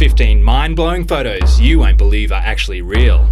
15 mind-blowing photos you won't believe are actually real.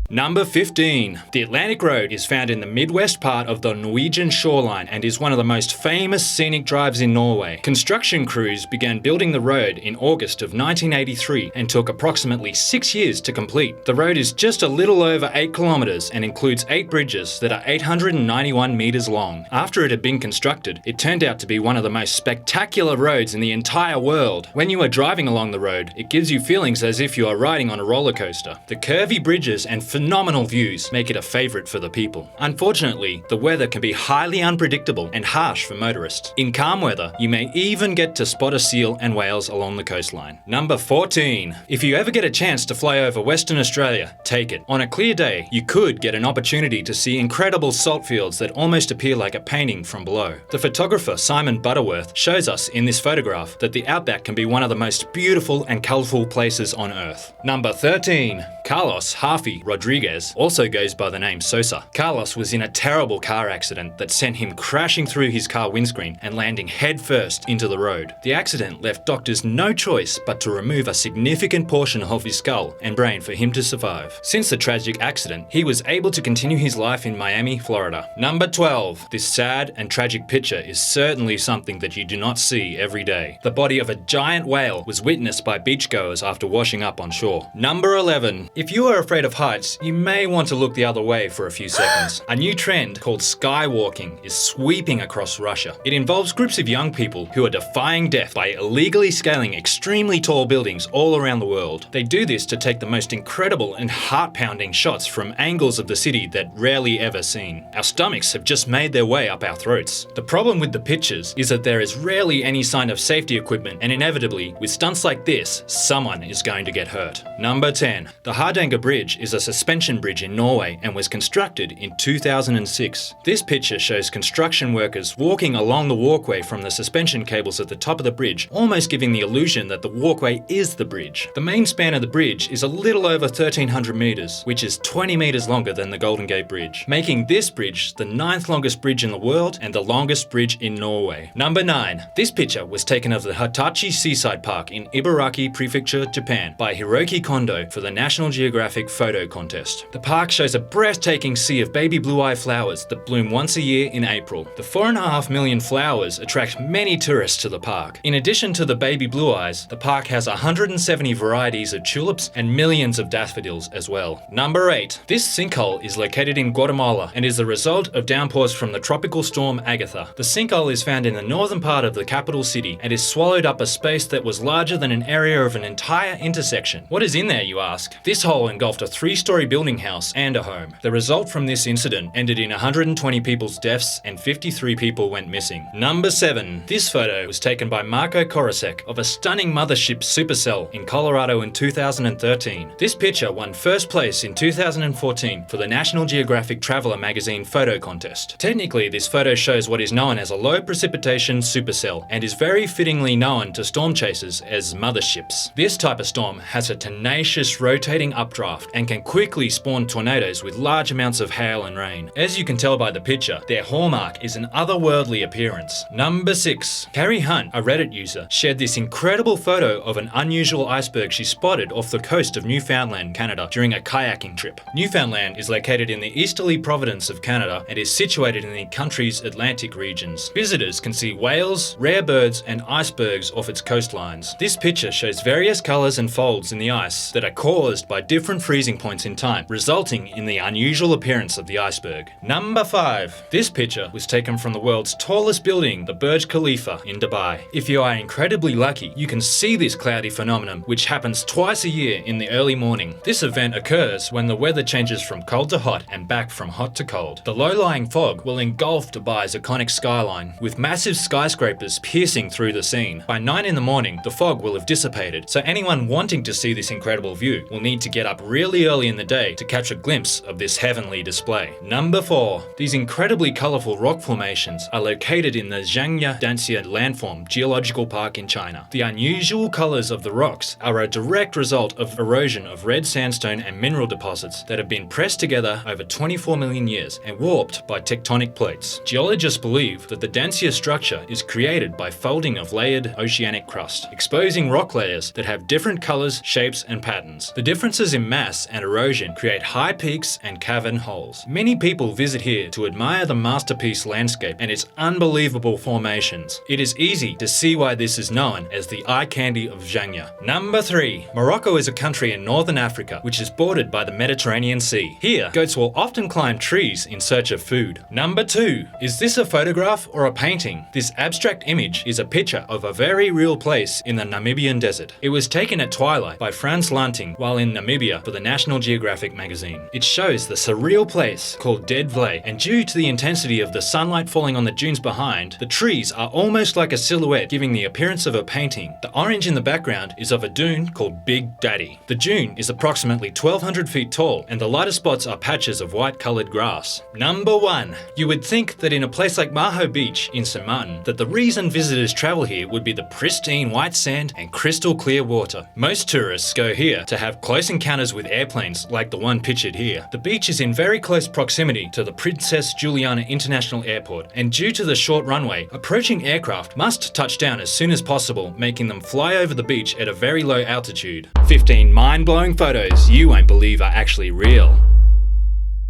Number 15. The Atlantic Road is found in the Midwest part of the Norwegian shoreline and is one of the most famous scenic drives in Norway. Construction crews began building the road in August of 1983 and took approximately 6 years to complete. The road is just a little over 8 kilometers and includes 8 bridges that are 891 meters long. After it had been constructed, it turned out to be one of the most spectacular roads in the entire world. When you are driving along the road, it gives you feelings as if you are riding on a roller coaster. The curvy bridges and phenomenal views make it a favorite for the people. Unfortunately, the weather can be highly unpredictable and harsh for motorists. In calm weather, you may even get to spot a seal and whales along the coastline. Number 14. If you ever get a chance to fly over Western Australia, take it. On a clear day, you could get an opportunity to see incredible salt fields that almost appear like a painting from below. The photographer Simon Butterworth shows us in this photograph that the outback can be one of the most beautiful and colourful places on Earth. Number 13. Carlos Harvey Rodriguez also goes by the name Sosa. Carlos was in a terrible car accident that sent him crashing through his car windscreen and landing headfirst into the road. The accident left doctors no choice but to remove a significant portion of his skull and brain for him to survive. Since the tragic accident, he was able to continue his life in Miami, Florida. Number 12. This sad and tragic picture is certainly something that you do not see every day. The body of a giant whale was witnessed by beachgoers after washing up on shore. Number 11. If you are afraid of heights, you may want to look the other way for a few seconds. A new trend called skywalking is sweeping across Russia. It involves groups of young people who are defying death by illegally scaling extremely tall buildings all around the world. They do this to take the most incredible and heart-pounding shots from angles of the city that rarely ever seen. Our stomachs have just made their way up our throats. The problem with the pictures is that there is rarely any sign of safety equipment, and inevitably, with stunts like this, someone is going to get hurt. Number 10. The Hardanger Bridge is a suspension bridge in Norway and was constructed in 2006. This picture shows construction workers walking along the walkway from the suspension cables at the top of the bridge, almost giving the illusion that the walkway is the bridge. The main span of the bridge is a little over 1,300 meters, which is 20 meters longer than the Golden Gate Bridge, making this bridge the 9th longest bridge in the world and the longest bridge in Norway. Number 9. This picture was taken of the Hitachi Seaside Park in Ibaraki Prefecture, Japan by Hiroki Kondo for the National Geographic Photo Contest. The park shows a breathtaking sea of baby blue-eye flowers that bloom once a year in April. The 4.5 million flowers attract many tourists to the park. In addition to the baby blue eyes, the park has 170 varieties of tulips and millions of daffodils as well. Number 8. This sinkhole is located in Guatemala and is the result of downpours from the tropical storm Agatha. The sinkhole is found in the northern part of the capital city and is swallowed up a space that was larger than an area of an entire intersection. What is in there, you ask? This hole engulfed a 3-story building house and a home. The result from this incident ended in 120 people's deaths and 53 people went missing. Number 7. This photo was taken by Marko Korosek of a stunning mothership supercell in Colorado in 2013. This picture won first place in 2014 for the National Geographic Traveler magazine photo contest. Technically, this photo shows what is known as a low precipitation supercell and is very fittingly known to storm chasers as motherships. This type of storm has a tenacious rotating updraft and can quickly spawn tornadoes with large amounts of hail and rain. As you can tell by the picture, their hallmark is an otherworldly appearance. Number 6. Carrie Hunt, a Reddit user, shared this incredible photo of an unusual iceberg she spotted off the coast of Newfoundland, Canada during a kayaking trip. Newfoundland is located in the easterly province of Canada and is situated in the country's Atlantic regions. Visitors can see whales, rare birds, and icebergs off its coastlines. This picture shows various colors and folds in the ice that are caused by different freezing points in time, resulting in the unusual appearance of the iceberg. Number 5. This picture was taken from the world's tallest building, the Burj Khalifa in Dubai. If you are incredibly lucky, you can see this cloudy phenomenon, which happens twice a year in the early morning. This event occurs when the weather changes from cold to hot and back from hot to cold. The low-lying fog will engulf Dubai's iconic skyline, with massive skyscrapers piercing through the scene. By 9 in the morning, the fog will have dissipated, so anyone wanting to see this incredible view will need to get up really early in the day to catch a glimpse of this heavenly display. Number 4. These incredibly colourful rock formations are located in the Zhangya Danxia Landform Geological Park in China. The unusual colours of the rocks are a direct result of erosion of red sandstone and mineral deposits that have been pressed together over 24 million years and warped by tectonic plates. Geologists believe that the Danxia structure is created by folding of layered oceanic crust, exposing rock layers that have different colours, shapes and patterns. The differences in mass and erosion create high peaks and cavern holes. Many people visit here to admire the masterpiece landscape and its unbelievable formations. It is easy to see why this is known as the eye candy of Zhangya. Number 3. Morocco is a country in northern Africa which is bordered by the Mediterranean Sea. Here, goats will often climb trees in search of food. Number 2. Is this a photograph or a painting? This abstract image is a picture of a very real place in the Namibian desert. It was taken at twilight by Frans Lanting while in Namibia for the National Geographic magazine. It shows the surreal place called Dead Vlei, and due to the intensity of the sunlight falling on the dunes behind, the trees are almost like a silhouette, giving the appearance of a painting. The orange in the background is of a dune called Big Daddy. The dune is approximately 1,200 feet tall, and the lighter spots are patches of white-coloured grass. Number 1. You would think that in a place like Maho Beach in St. Martin, that the reason visitors travel here would be the pristine white sand and crystal clear water. Most tourists go here to have close encounters with airplanes like the one pictured here. The beach is in very close proximity to the Princess Juliana International Airport, and due to the short runway, approaching aircraft must touch down as soon as possible, making them fly over the beach at a very low altitude. 15 mind-blowing photos you won't believe are actually real.